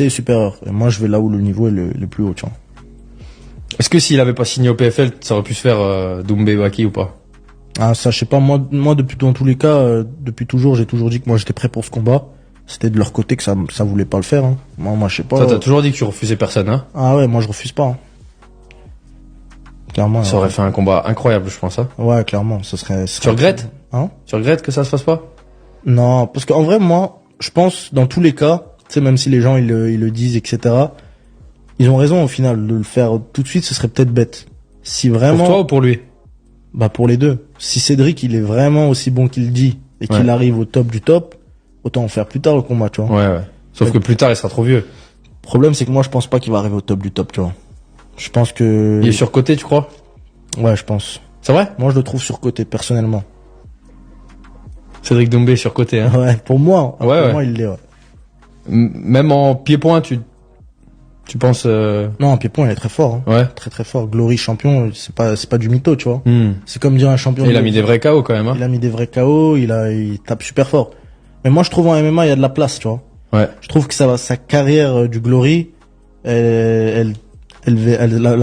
c'est supérieur. Et moi, je vais là où le niveau est le plus haut, tu vois. Est-ce que s'il avait pas signé au PFL, ça aurait pu se faire Doumbé Baki ou pas? Ah, ça, je sais pas. Moi, depuis, dans tous les cas, depuis toujours, j'ai toujours dit que moi, j'étais prêt pour ce combat. C'était de leur côté que ça voulait pas le faire, hein. Moi, je sais pas. Ça, t'as toujours dit que tu refusais personne, hein? Ah ouais, moi, je refuse pas, hein. Clairement. Ça aurait fait un combat incroyable, je pense, hein. Ouais, clairement, ce serait... Tu regrettes? Hein? Tu regrettes que ça se fasse pas? Non, parce qu'en vrai, moi, je pense, dans tous les cas, tu sais, même si les gens, ils le disent, etc., ils ont raison, au final, de le faire tout de suite, ce serait peut-être bête. Si vraiment... Pour toi ou pour lui? Bah, pour les deux. Si Cédric, il est vraiment aussi bon qu'il dit, et qu'il arrive au top du top, autant en faire plus tard le combat, tu vois. Ouais. Sauf que plus tard, il sera trop vieux. Le problème, c'est que moi, je pense pas qu'il va arriver au top du top, tu vois. Je pense que... Il est surcoté, tu crois? Ouais, je pense. C'est vrai? Moi, je le trouve surcoté, personnellement. Cédric Doumbé surcoté, hein. Ouais, pour moi, Ouais. moi, il l'est, ouais. Même en pied-point, tu penses... Non, pied-point, il est très fort, hein. Ouais. Très très fort. Glory champion, c'est pas du mytho, tu vois. Hmm. C'est comme dire un champion. Et il a mis des vrais KO quand même, hein. Il a mis des vrais KO, il tape super fort. Mais moi, je trouve en MMA, il y a de la place, tu vois. Ouais. Je trouve que sa carrière du Glory, la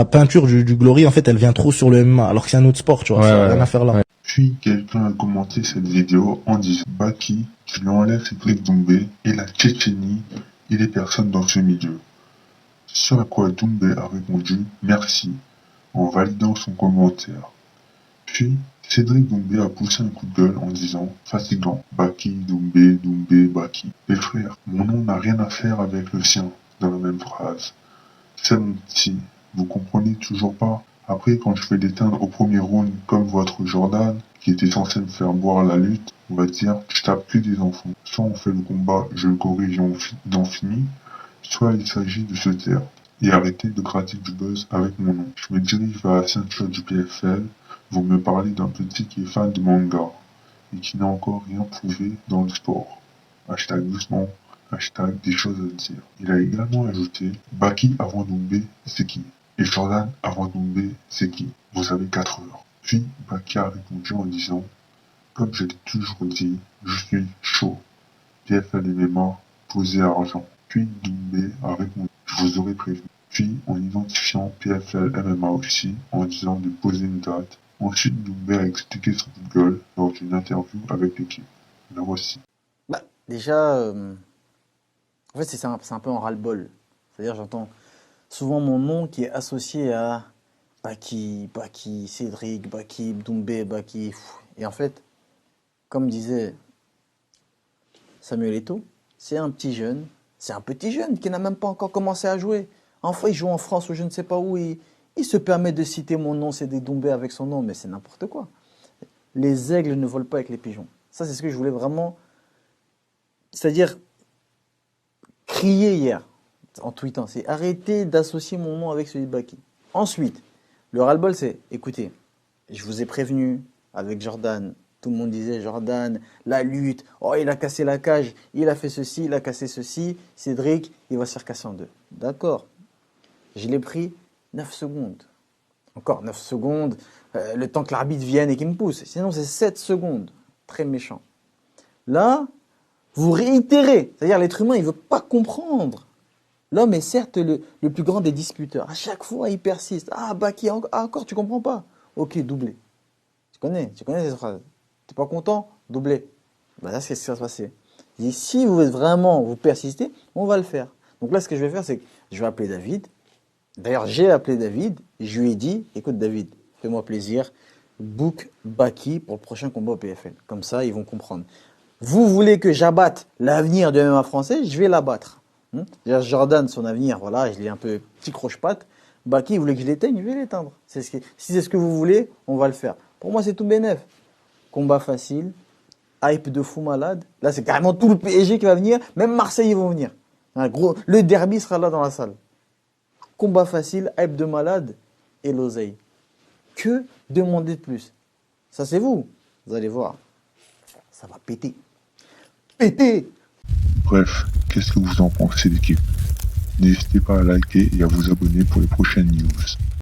peinture du Glory, en fait, elle vient trop sur le MMA, alors que c'est un autre sport, tu vois. Ça n'a rien à faire là. Ouais. Puis quelqu'un a commenté cette vidéo en disant Baki, tu lui enlèves Cédric Doumbé et la Tchétchénie, il est personne dans ce milieu. Ce à quoi Doumbé a répondu merci en validant son commentaire. Puis Cédric Doumbé a poussé un coup de gueule en disant fatigant Baki, Doumbé, Baki. Et frère, mon nom n'a rien à faire avec le sien dans la même phrase. C'est mon petit, vous comprenez toujours pas? Après, quand je fais l'éteindre au premier round comme votre Jordan, qui était censé me faire boire la lutte, on va dire, je tape que des enfants. Soit on fait le combat, je le corrige et on en finit, soit il s'agit de se taire et arrêter de gratter du buzz avec mon nom. Je me dirige vers la ceinture du PFL, vous me parlez d'un petit qui est fan de manga et qui n'a encore rien prouvé dans le sport. Hashtag doucement, hashtag des choses à dire. Il a également ajouté, Baki avant Doumbé, c'est qui? Et Jordan avant Doumbé, c'est qui? Vous avez 4 heures. Puis Baki a répondu en disant, comme je l'ai toujours dit, je suis chaud. PFL MMA, posé à argent. Puis Doumbé a répondu, je vous aurais prévenu. Puis en identifiant PFL MMA aussi, en disant de poser une date. Ensuite Doumbé a expliqué son coup de gueule lors d'une interview avec l'équipe. La voici. Bah, déjà, en fait, c'est un peu un ras-le-bol. C'est-à-dire, j'entends souvent mon nom qui est associé à Baki, Cédric, Baki, Doumbé, Baki. Et en fait, comme disait Samuel Eto'o, c'est un petit jeune qui n'a même pas encore commencé à jouer. Enfin, il joue en France ou je ne sais pas où. Il se permet de citer mon nom, Cédric Doumbé avec son nom, mais c'est n'importe quoi. Les aigles ne volent pas avec les pigeons. Ça, c'est ce que je voulais vraiment... C'est-à-dire, crier hier, en tweetant, c'est arrêter d'associer mon nom avec celui de Baki. Ensuite, le ras-le-bol, c'est, écoutez, je vous ai prévenu avec Jordan, tout le monde disait Jordan, la lutte, oh il a cassé la cage, il a fait ceci, il a cassé ceci, Cédric, il va se faire casser en deux. D'accord, je l'ai pris 9 secondes. Encore 9 secondes, le temps que l'arbitre vienne et qu'il me pousse. Sinon, c'est 7 secondes. Très méchant. Là, vous réitérez. C'est-à-dire, l'être humain, il ne veut pas comprendre. L'homme est certes le plus grand des disputeurs. À chaque fois, il persiste. Ah, Baki, encore, tu comprends pas. Ok, doublé. Tu connais cette phrase. Tu n'es pas content? Doublé. Ben là, c'est ce qui va se passer. Il dit, si vous persistez, on va le faire. Donc là, ce que je vais faire, c'est que je vais appeler David. D'ailleurs, j'ai appelé David. Et je lui ai dit, écoute David, fais-moi plaisir. Book Baki pour le prochain combat au PFL. Comme ça, ils vont comprendre. Vous voulez que j'abatte l'avenir du MMA français, je vais l'abattre. Jordan, son avenir, voilà, je l'ai un peu petit croche-patte. Baki, il voulait que je l'éteigne, je vais l'éteindre. Si c'est ce que vous voulez, on va le faire. Pour moi, c'est tout bénef. Combat facile, hype de fou malade. Là, c'est carrément tout le PSG qui va venir. Même Marseille, ils vont venir. Le derby sera là dans la salle. Combat facile, hype de malade et l'oseille. Que demander de plus? Ça, c'est vous. Vous allez voir. Ça va péter. Péter! Bref, qu'est-ce que vous en pensez l'équipe? N'hésitez pas à liker et à vous abonner pour les prochaines news.